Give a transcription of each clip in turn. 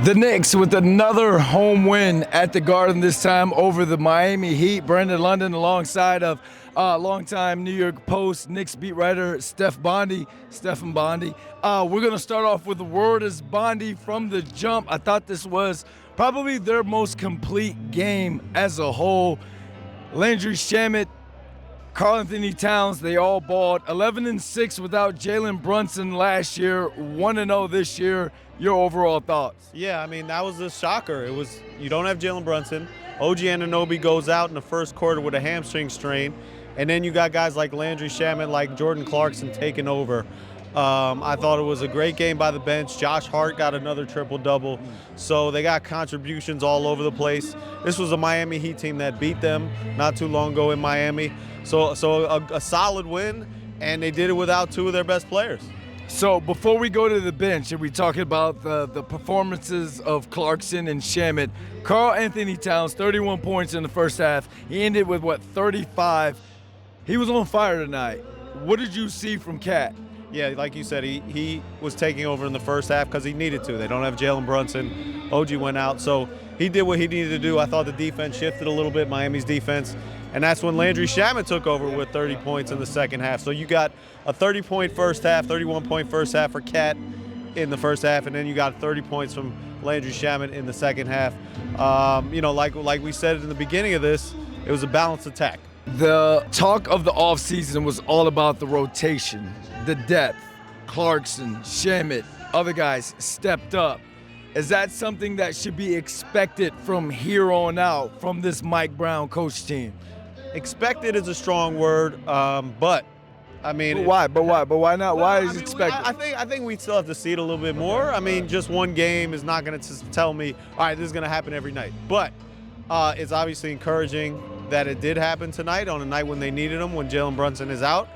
The Knicks with another home win at the Garden, this time over the Miami Heat. Brendan London alongside of longtime New York Post Knicks beat writer Stefan Bondy. We're going to start off with the word is Bondy from the jump. I thought this was probably their most complete game as a whole. Landry Shamet, Karl-Anthony Towns, they all balled. 11-6 without Jalen Brunson last year, 1-0 this year. Your overall thoughts? Yeah, I mean, that was a shocker. You don't have Jalen Brunson. OG Anunoby goes out in the first quarter with a hamstring strain. And then you got guys like Landry Shamet, like Jordan Clarkson taking over. I thought it was a great game by the bench. Josh Hart got another triple-double. So they got contributions all over the place. This was a Miami Heat team that beat them not too long ago in Miami. So a solid win, and they did it without two of their best players. So before we go to the bench and we talk about the performances of Clarkson and Shamet, Karl-Anthony Towns, 31 points in the first half. He ended with, 35? He was on fire tonight. What did you see from Cat? Yeah, like you said, he was taking over in the first half because he needed to. They don't have Jalen Brunson. OG went out, so he did what he needed to do. I thought the defense shifted a little bit, Miami's defense. And that's when Landry Shamet took over with 30 points in the second half. So you got a 30-point first half, 31-point first half for Cat in the first half, and then you got 30 points from Landry Shamet in the second half. Like we said in the beginning of this, it was a balanced attack. The talk of the offseason was all about the rotation, the depth. Clarkson, Shamet, other guys stepped up. Is that something that should be expected from here on out from this Mike Brown coach team? Expected is a strong word, but I mean. But why not? Why is it expected? I think we still have to see it a little bit more. I mean, just one game is not going to tell me, all right, this is going to happen every night. But it's obviously encouraging that it did happen tonight on a night when they needed him, when Jalen Brunson is out.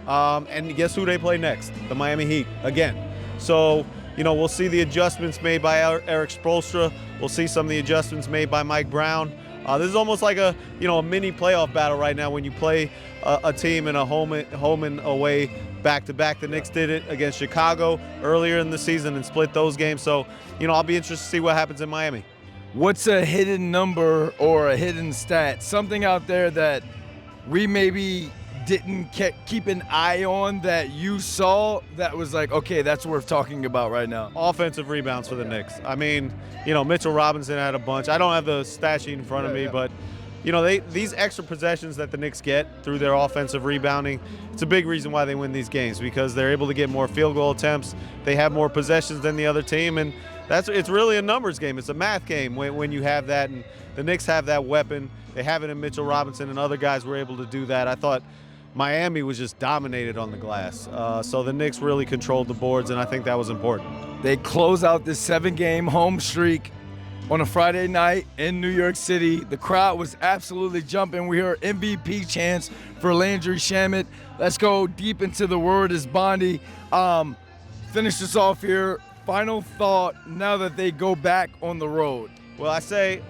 And guess who they play next? The Miami Heat again. So, we'll see the adjustments made by Eric Spoelstra. We'll see some of the adjustments made by Mike Brown. This is almost like a mini playoff battle right now when you play a team in a home and away back-to-back. The Knicks did it against Chicago earlier in the season and split those games. So, I'll be interested to see what happens in Miami. What's a hidden number or a hidden stat, something out there that we maybe didn't keep an eye on that you saw that was like, okay, that's worth talking about right now? Offensive rebounds for the Knicks. I mean, Mitchell Robinson had a bunch. I don't have the stat sheet in front of me, but these extra possessions that the Knicks get through their offensive rebounding, it's a big reason why they win these games, because they're able to get more field goal attempts. They have more possessions than the other team, and it's really a numbers game. It's a math game when you have that, and the Knicks have that weapon. They have it in Mitchell Robinson, and other guys were able to do that. I thought Miami was just dominated on the glass. So the Knicks really controlled the boards, and I think that was important. They close out this 7-game home streak on a Friday night in New York City. The crowd was absolutely jumping. We heard MVP chants for Landry Shamet. Let's go deep into the word is Bondy. Finish this off here. Final thought now that they go back on the road. Well, I say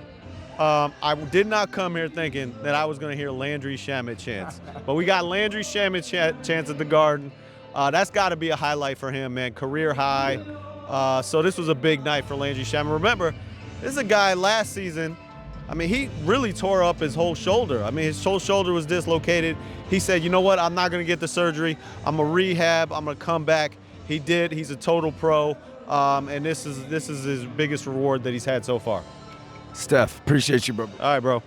I did not come here thinking that I was going to hear Landry Shamet chants. But we got Landry Shamet chants at the Garden. That's got to be a highlight for him, man. Career high. So this was a big night for Landry Shamet. Remember, this is a guy last season, I mean, he really tore up his whole shoulder. I mean, his whole shoulder was dislocated. He said, you know what, I'm not going to get the surgery. I'm going to rehab. I'm going to come back. He did. He's a total pro. And this is his biggest reward that he's had so far. Steph, appreciate you, bro. All right, bro.